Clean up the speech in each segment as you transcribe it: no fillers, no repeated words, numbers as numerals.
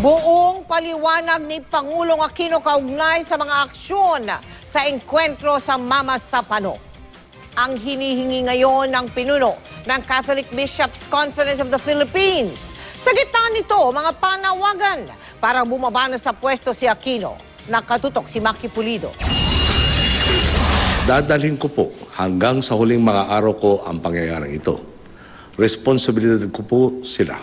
Buong paliwanag ni Pangulong Aquino kaugnay sa mga aksyon sa engkwentro sa Mama-Sapano. Ang hinihingi ngayon ng pinuno ng Catholic Bishops' Conference of the Philippines. Sa gitna nito, mga panawagan para bumaba na sa pwesto si Aquino. Nakatutok si Maki Pulido. Dadalhin ko po hanggang sa huling mga araw ko ang pangyayaring ito. Responsibilidad ko po sila.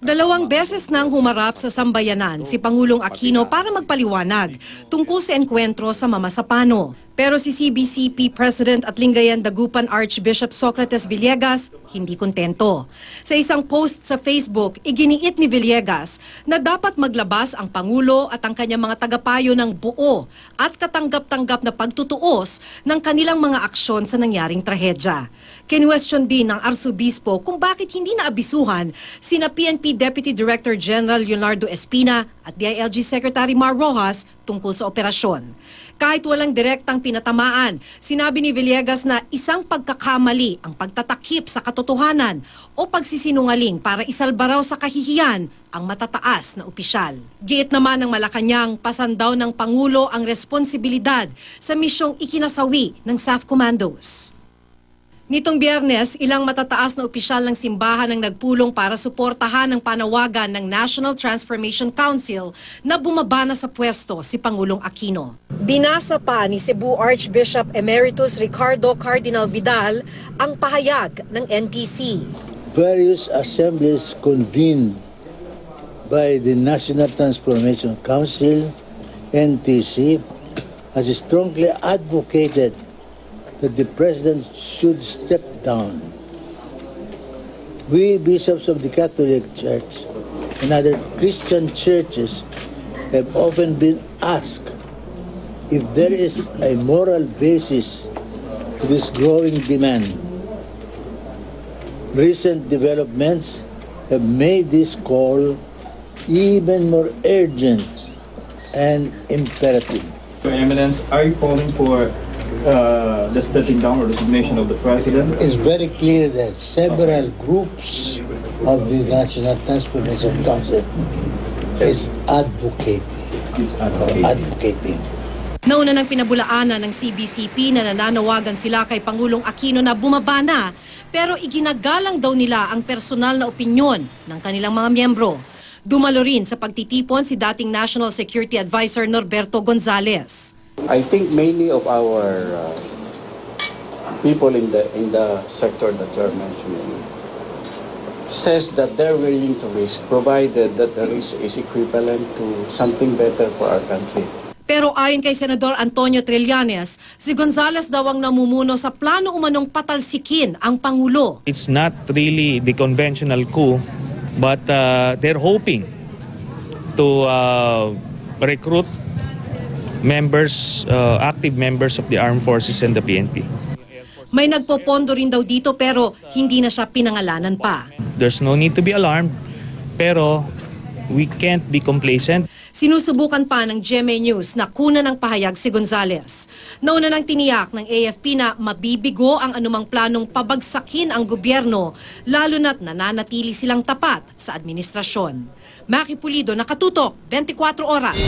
2 beses nang humarap sa sambayanan si Pangulong Aquino para magpaliwanag tungkol sa engkwentro sa Mama-Sapano. Pero si CBCP President at Lingayen Dagupan Archbishop Socrates Villegas hindi kontento. Sa isang post sa Facebook, iginiit ni Villegas na dapat maglabas ang Pangulo at ang kanyang mga tagapayo ng buo at katanggap-tanggap na pagtutuos ng kanilang mga aksyon sa nangyaring trahedya. Kinwestiyon din ng Arsobispo kung bakit hindi naabisuhan sina PNP Deputy Director General Leonardo Espina at DILG Secretary Mar Rojas tungkol sa operasyon. Kahit walang direktang pinatamaan, sinabi ni Villegas na isang pagkakamali ang pagtatakip sa katotohanan o pagsisinungaling para isalba raw sa kahihiyan ang matataas na opisyal. Giit naman ng Malacanang, pasandaw ng Pangulo ang responsibilidad sa misyong ikinasawi ng SAF Commandos. Nitong Biyernes, ilang matataas na opisyal ng simbahan ang nagpulong para suportahan ang panawagan ng National Transformation Council na bumaba na sa pwesto si Pangulong Aquino. Binasa pa ni Cebu Archbishop Emeritus Ricardo Cardinal Vidal ang pahayag ng NTC. Various assemblies convened by the National Transformation Council, NTC, has strongly advocated that the President should step down. We bishops of the Catholic Church and other Christian churches have often been asked if there is a moral basis to this growing demand. Recent developments have made this call even more urgent and imperative. Your Eminence, are you calling for the stepping down or resignation of the President? It's very clear that several groups of the National Transformation Council is advocating. Nauna ng pinabulaanan ng CBCP na nananawagan sila kay Pangulong Aquino na bumaba na, pero iginagalang daw nila ang personal na opinyon ng kanilang mga miyembro. Dumalo rin sa pagtitipon si dating National Security Advisor Norberto Gonzales. I think many of our people in the sector that you are mentioning says that they're willing to risk, provided that the risk is equivalent to something better for our country. Pero ayon kay Senador Antonio Trillanes, si Gonzales daw ang namumuno sa plano umanong patalsikin ang Pangulo. It's not really the conventional coup, but they're hoping to recruit members, active members of the armed forces and the PNP. May nagpopondo rin daw dito pero hindi na siya pinangalanan pa. There's no need to be alarmed, pero we can't be complacent. Sinusubukan pa ng GMA News na kunan ng pahayag si Gonzales. Nauna nang tiniyak ng AFP na mabibigo ang anumang planong pabagsakin ang gobyerno, lalo na't nananatili silang tapat sa administrasyon. Maki Pulido, Nakatutok, 24 Oras.